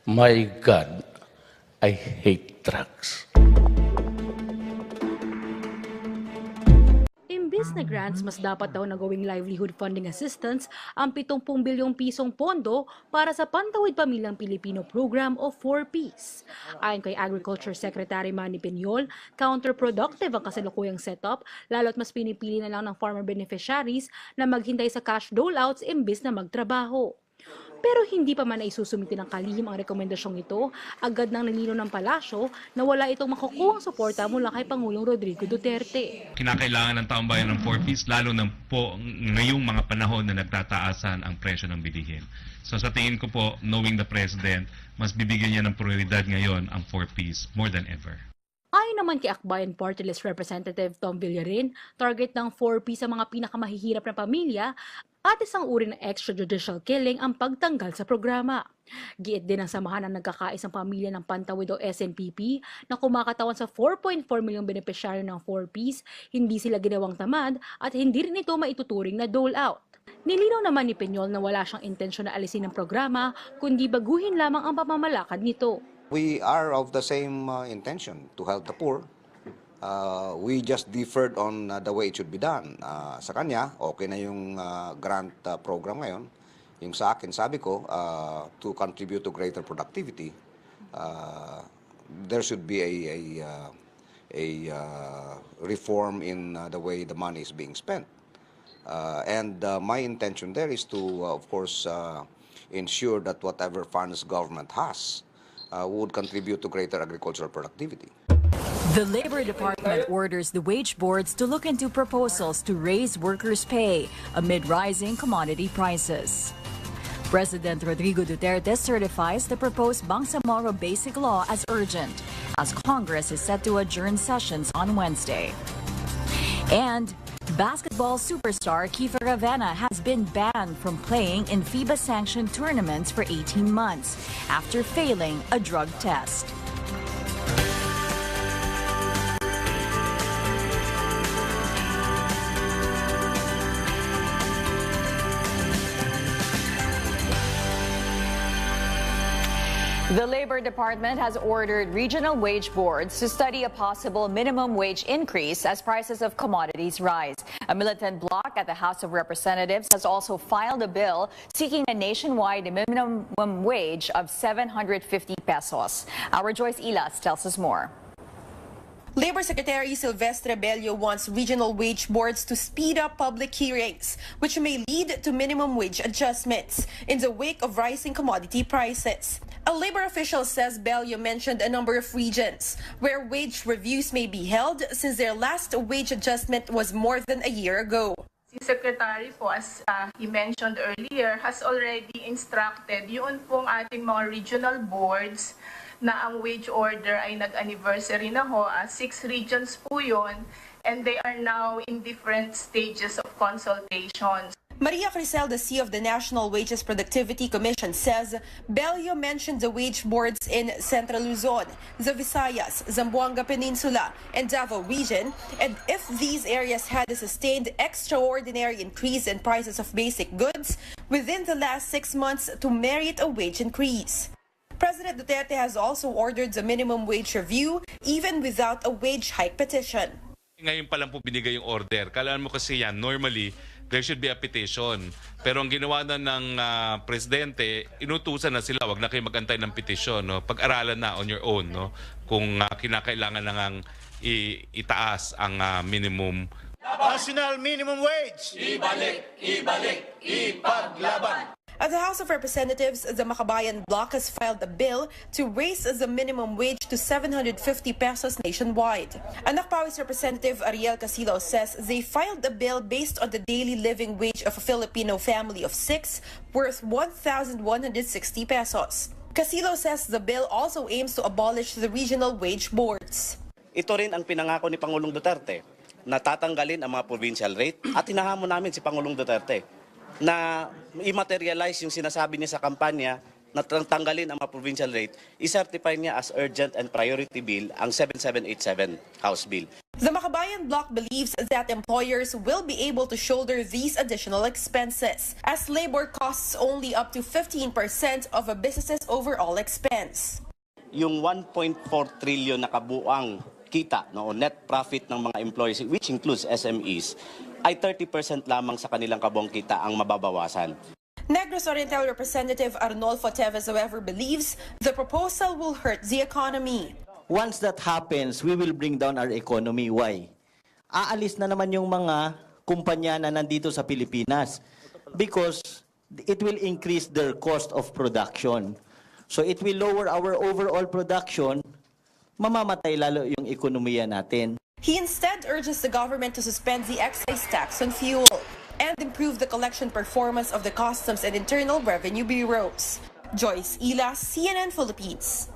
My God, I hate drugs. Imbis na grants, mas dapat daw na gawing livelihood funding assistance ang 70 bilyong pisong pondo para sa Pantawid Pamilyang Pilipino Program o 4P'S. Ayon kay Agriculture Secretary Manny Peñol, counterproductive ang kasalukuyang setup, lalo't mas pinipili na lang ng farmer beneficiaries na maghintay sa cash doleouts imbis na magtrabaho. Pero hindi pa man isusumiti ng kalihim ang rekomendasyong ito, agad nang nilinaw ng palasyo na wala itong makukuhang suporta mula kay Pangulong Rodrigo Duterte. Kinakailangan ng taong bayan ng 4P'S, lalo na po ngayong mga panahon na nagtataasan ang presyo ng bilihin. So sa tingin ko po, knowing the President, mas bibigyan niya ng prioridad ngayon ang 4P'S more than ever. Ayon naman kay Akbayan Party List Representative Tom Villarin, target ng 4P sa mga pinakamahihirap na pamilya at isang uri ng extrajudicial killing ang pagtanggal sa programa. Giit din ang samahan ng nagkakaisang pamilya ng Pantawid o SNPP na kumakatawan sa 4.4 milyong benepisyaryo ng 4P's, hindi sila ginawang tamad at hindi rin ito maituturing na dole-out. Nilinaw naman ni Peñol na wala siyang intensyon na alisin ang programa, kundi baguhin lamang ang pamamalakad nito. We are of the same intention to help the poor. We just differed on the way it should be done. Sa kanya, okay na yung grant program ngayon. Yung sa akin, sabi ko, to contribute to greater productivity, there should be a reform in the way the money is being spent. And my intention there is to, of course, ensure that whatever funds government has would contribute to greater agricultural productivity. The Labor Department orders the wage boards to look into proposals to raise workers' pay amid rising commodity prices. President Rodrigo Duterte certifies the proposed Bangsamoro Basic Law as urgent, as Congress is set to adjourn sessions on Wednesday. And basketball superstar Kiefer Ravena has been banned from playing in FIBA-sanctioned tournaments for 18 months after failing a drug test. The Labor Department has ordered regional wage boards to study a possible minimum wage increase as prices of commodities rise. A militant bloc at the House of Representatives has also filed a bill seeking a nationwide minimum wage of 750 pesos. Our Joyce Ilas tells us more. Labor Secretary Silvestre Bello wants regional wage boards to speed up public hearings, which may lead to minimum wage adjustments in the wake of rising commodity prices. A labor official says Bello mentioned a number of regions where wage reviews may be held since their last wage adjustment was more than a year ago. Si Secretary po, as he mentioned earlier, has already instructed yun pong ating mga regional boards na ang wage order ay nag-anniversary na ho. 6 regions po yun, and they are now in different stages of consultations. Maria Crisel, the CEO of the National Wages Productivity Commission, says Bello mentioned the wage boards in Central Luzon, the Visayas, Zamboanga Peninsula, and Davao region, and if these areas had a sustained extraordinary increase in prices of basic goods within the last 6 months to merit a wage increase. President Duterte has also ordered the minimum wage review even without a wage hike petition. Ngayon pa lang po binigay yung order. Kailangan mo kasi yan, normally, there should be a petition. Pero ang ginawa na ng Presidente, inutusan na sila, wag na kayo mag-antay ng petition. No? Pag-aralan na on your own, no? Kung kinakailangan na ngang itaas ang minimum. National minimum wage! Ibalik, ibalik, ipaglaban! At the House of Representatives, the Makabayan bloc has filed a bill to raise the minimum wage to 750 pesos nationwide. Anakpawis Representative Ariel Casilo says they filed a bill based on the daily living wage of a Filipino family of 6 worth 1,160 pesos. Casilo says the bill also aims to abolish the regional wage boards. Ito rin ang pinangako ni Pangulong Duterte na tatanggalin ang mga provincial rate at hinahamon namin si Pangulong Duterte na i-materialize yung sinasabi niya sa kampanya na tanggalin ang mga provincial rate, i-certify niya as urgent and priority bill ang 7787 House Bill. The Makabayan bloc believes that employers will be able to shoulder these additional expenses, as labor costs only up to 15% of a business's overall expense. Yung 1.4 trillion na kabuang kita, no, net profit ng mga employees, which includes SMEs, ay 30% lamang sa kanilang kabuang kita ang mababawasan. Negros Oriental Representative Arnolfo Teves, however, believes the proposal will hurt the economy. Once that happens, we will bring down our economy. Why? Aalis na naman yung mga kumpanya na nandito sa Pilipinas because it will increase their cost of production. So it will lower our overall production, mamamatay lalo yung ekonomiya natin. He instead urges the government to suspend the excise tax on fuel and improve the collection performance of the Customs and Internal Revenue Bureaus. Joyce Ila, CNN Philippines.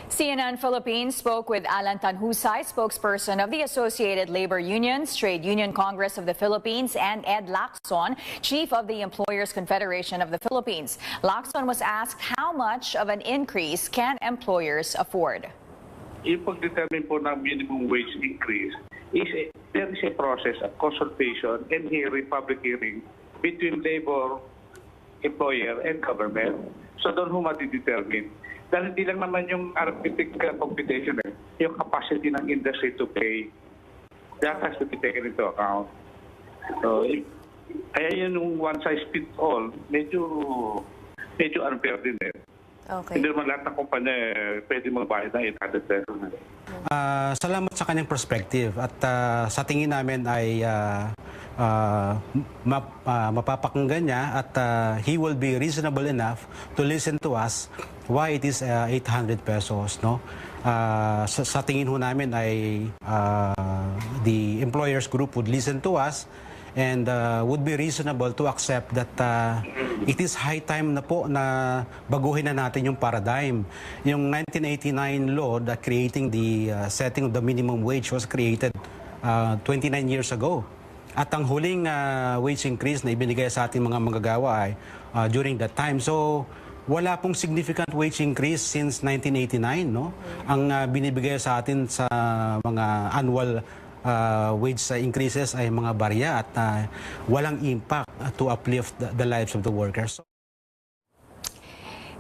CNN Philippines spoke with Alan Tanhusay, spokesperson of the Associated Labor Unions, Trade Union Congress of the Philippines, and Ed Lacson, chief of the Employers Confederation of the Philippines. Lacson was asked how much of an increase can employers afford. Yung pag-determine po ng minimum wage increase there is a process of consultation and hearing, public hearing between labor, employer, and government. So doon ho mati-determine. Dahil hindi lang naman yung arithmetic computation, yung capacity ng industry to pay, that has to be taken into account. So, kaya yun yung one size fits all, medyo unfair din eh. Okay. Hindi naman lahat ng kumpanya pwede magbayad ng 800 pesos. Salamat sa kanyang perspective at sa tingin namin ay mapapakinggan niya at he will be reasonable enough to listen to us why it is 800 pesos, no? Sa tingin ho namin ay the employers group would listen to us and would be reasonable to accept that it is high time na po na baguhin na natin yung paradigm. Yung 1989 law that creating the setting of the minimum wage was created 29 years ago. At ang huling wage increase na ibinigay sa ating mga manggagawa ay during that time. So wala pong significant wage increase since 1989, no? Ang binibigay sa atin sa mga annual wage increases ay mga barya at walang impact to uplift the lives of the workers.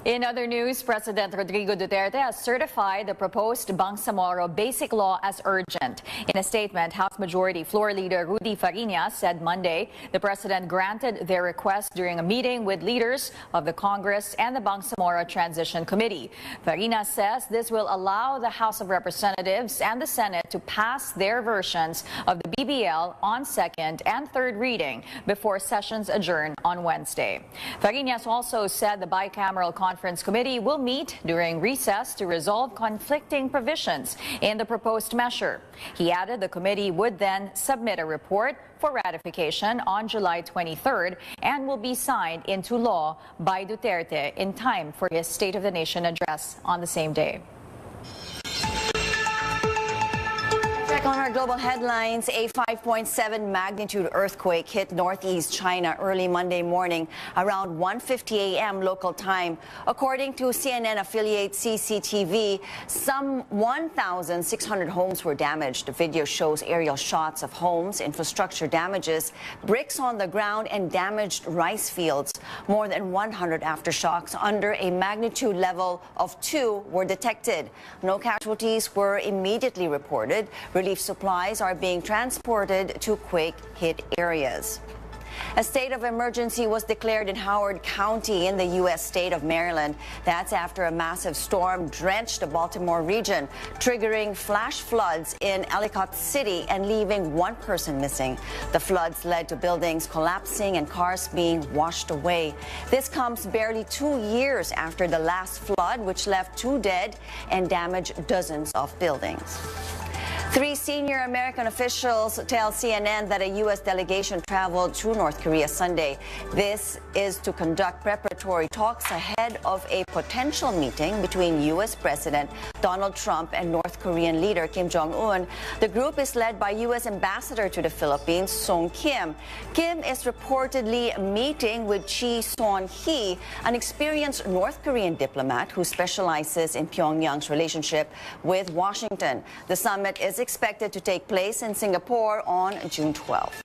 In other news, President Rodrigo Duterte has certified the proposed Bangsamoro Basic Law as urgent. In a statement, House Majority Floor Leader Rudy Fariñas said Monday the president granted their request during a meeting with leaders of the Congress and the Bangsamoro Transition Committee. Fariñas says this will allow the House of Representatives and the Senate to pass their versions of the BBL on second and third reading before sessions adjourn on Wednesday. Fariñas also said the bicameral Conference Committee will meet during recess to resolve conflicting provisions in the proposed measure. He added the committee would then submit a report for ratification on July 23rd and will be signed into law by Duterte in time for his State of the Nation address on the same day. On our global headlines, a 5.7 magnitude earthquake hit northeast China early Monday morning around 1:50 a.m. local time. According to CNN affiliate CCTV, some 1,600 homes were damaged. The video shows aerial shots of homes, infrastructure damages, bricks on the ground, and damaged rice fields. More than 100 aftershocks under a magnitude level of 2 were detected. No casualties were immediately reported. Relief supplies are being transported to quake-hit areas. A state of emergency was declared in Howard County in the U.S. state of Maryland. That's after a massive storm drenched the Baltimore region, triggering flash floods in Ellicott City and leaving one person missing. The floods led to buildings collapsing and cars being washed away. This comes barely 2 years after the last flood, which left 2 dead and damaged dozens of buildings. 3 senior American officials tell CNN that a U.S. delegation traveled to North Korea Sunday. This is to conduct preparatory talks ahead of a potential meeting between U.S. President Donald Trump and North Korean leader Kim Jong-un. The group is led by U.S. Ambassador to the Philippines, Song Kim. Kim is reportedly meeting with Chi Son-hee, an experienced North Korean diplomat who specializes in Pyongyang's relationship with Washington. The summit is expected to take place in Singapore on June 12th.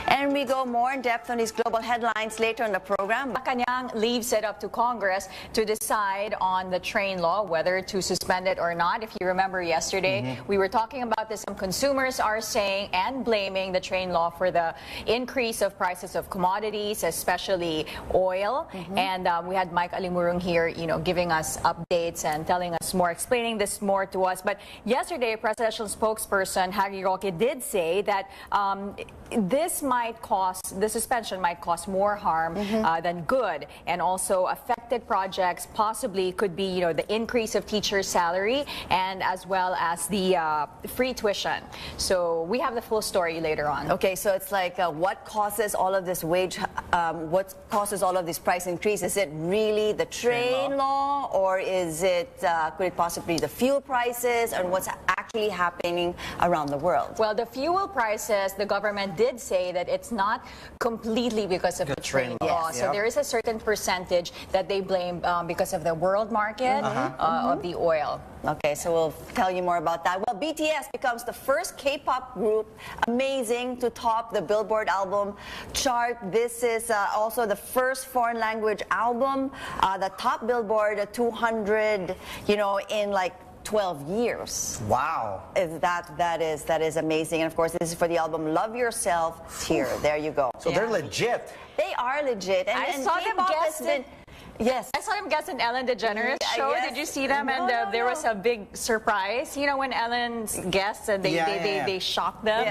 And we go more in depth on these global headlines later in the program. Malacanang leaves it up to Congress to decide on the train law, whether to suspend it or not. If you remember yesterday, we were talking about this. Some consumers are saying and blaming the train law for the increase of prices of commodities, especially oil. And we had Mike Alimurong here, giving us updates and telling us more, explaining this more to us. But yesterday, presidential spokesperson Harry Roque did say that the suspension might cause more harm than good, and also affected projects possibly could be, the increase of teacher salary and as well as the free tuition. So we have the full story later on. Okay, so it's like what causes all of this what causes all of this price increase? Is it really the train law, or is it, could it possibly be the fuel prices, and what's actually happening around the world? Well, the fuel prices, the government did say that it's not completely because of the train law. So there is a certain percentage that they blame because of the world market of the oil. Okay, so we'll tell you more about that. Well, BTS becomes the first K-pop group, amazing, to top the Billboard album chart. This is also the first foreign language album, the top Billboard 200, in like 12 years. Wow. That is amazing. And of course, this is for the album Love Yourself Here. There you go. So they're legit. They are legit. And I saw them guest Yes. I saw them guest in Ellen DeGeneres' show. Yes. Did you see them? And there was a big surprise. When Ellen's guests, they shocked them.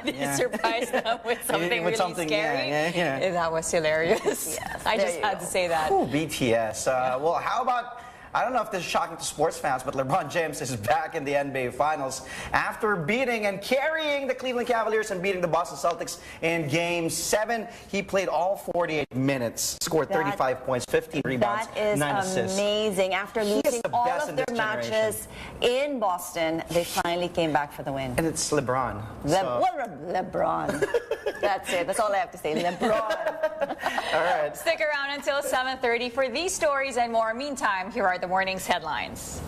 They surprised them with something really scary. That was hilarious. Yes, I just had to say that. Ooh, BTS. Well, how about... I don't know if this is shocking to sports fans, but LeBron James is back in the NBA Finals after beating and carrying the Cleveland Cavaliers and beating the Boston Celtics in Game 7. He played all 48 minutes, scored 35 points, 15 rebounds, 9 assists. That is amazing. After losing all of their matches in Boston, they finally came back for the win. And it's LeBron. LeBron. That's it. That's all I have to say. LeBron. All right. Stick around until 7:30 for these stories and more. Meantime, here are the morning's headlines.